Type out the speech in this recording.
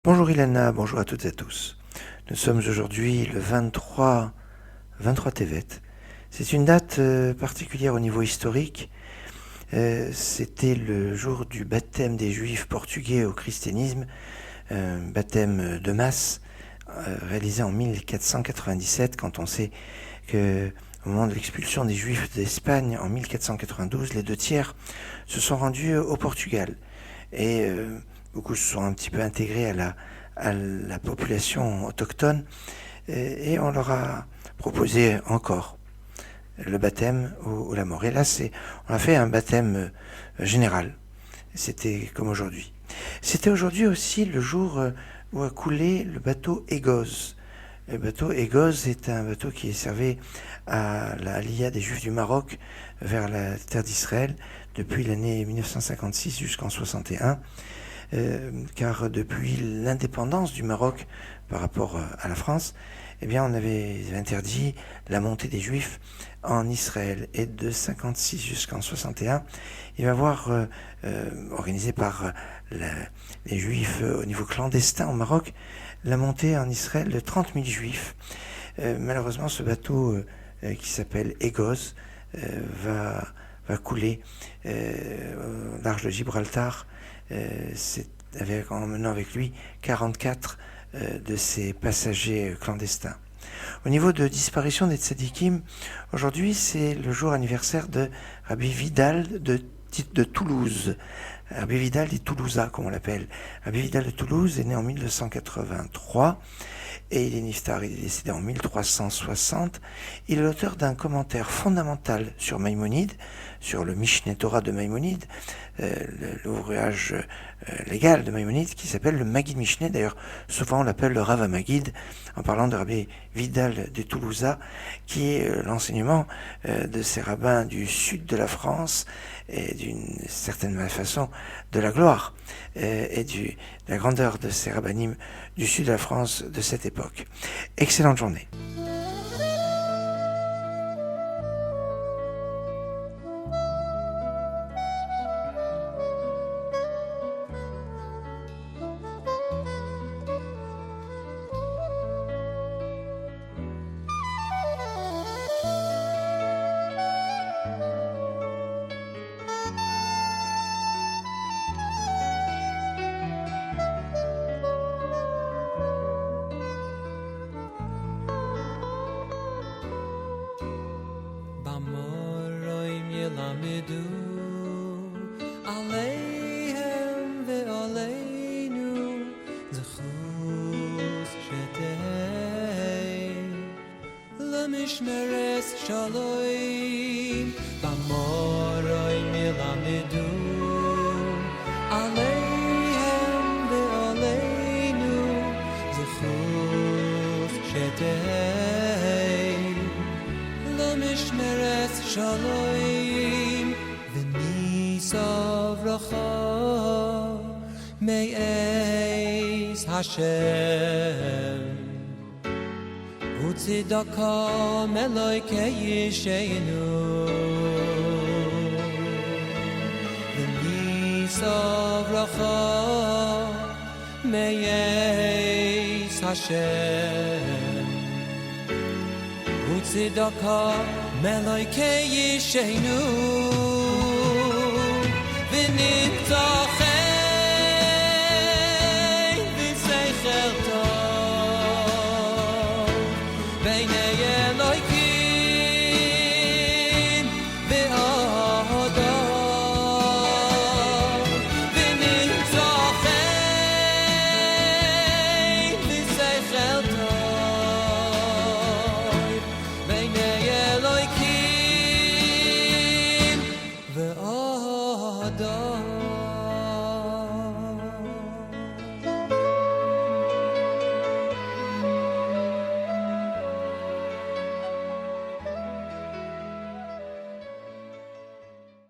Bonjour Ilana, bonjour à toutes et à tous. Nous sommes aujourd'hui le 23 Tevet. C'est une date particulière au niveau historique. C'était le jour du baptême des Juifs portugais au christianisme, baptême de masse réalisé en 1497, quand on sait que au moment de l'expulsion des Juifs d'Espagne en 1492, les 2 tiers se sont rendus au Portugal. Et beaucoup se sont un petit peu intégrés à la population autochtone et on leur a proposé encore le baptême ou la mort. Et là, on a fait un baptême général. C'était comme aujourd'hui. C'était aujourd'hui aussi le jour où a coulé le bateau Égoz. Le bateau Égoz est un bateau qui servait à l'Aliyah des Juifs du Maroc vers la terre d'Israël depuis l'année 1956 jusqu'en 61, car depuis l'indépendance du Maroc par rapport à la France, eh bien, on avait interdit la montée des Juifs en Israël. Et de 56 jusqu'en 61, il va y avoir, organisé par les Juifs au niveau clandestin au Maroc, la montée en Israël de 30 000 Juifs. Malheureusement, ce bateau qui s'appelle Égoz va couler au large de Gibraltar, en menant avec lui 44 de ses passagers clandestins. Au niveau de disparition des tzadikim, aujourd'hui c'est le jour anniversaire de Rabbi Vidal de Toulouse. Rabbi Vidal des Toulousa, comme on l'appelle. Rabbi Vidal de Toulouse est né en 1283 et il est décédé en 1360. Il est l'auteur d'un commentaire fondamental sur Maïmonide, sur le Mishneh Torah de Maïmonide, l'ouvrage légal de Maïmonide, qui s'appelle le Maggid Mishneh. D'ailleurs, souvent on l'appelle le Rav Maggid, en parlant de Rabbi Vidal de Toulousa, qui est l'enseignement de ces rabbins du sud de la France, et d'une certaine façon de la gloire et de la grandeur de ces rabbinim du sud de la France de cette époque. Excellente journée. ילמדו עליהם ועלינו זכות שתהי למשמרת שלום במורים ילמדו עליהם ועלינו זכות שתהי למשמרת שלום Me'ez Hashem Utzidakam Eloikei Yisheinu V'nisav Racha Me'ez Hashem Utzidakam Eloikei Yisheinu V'niftach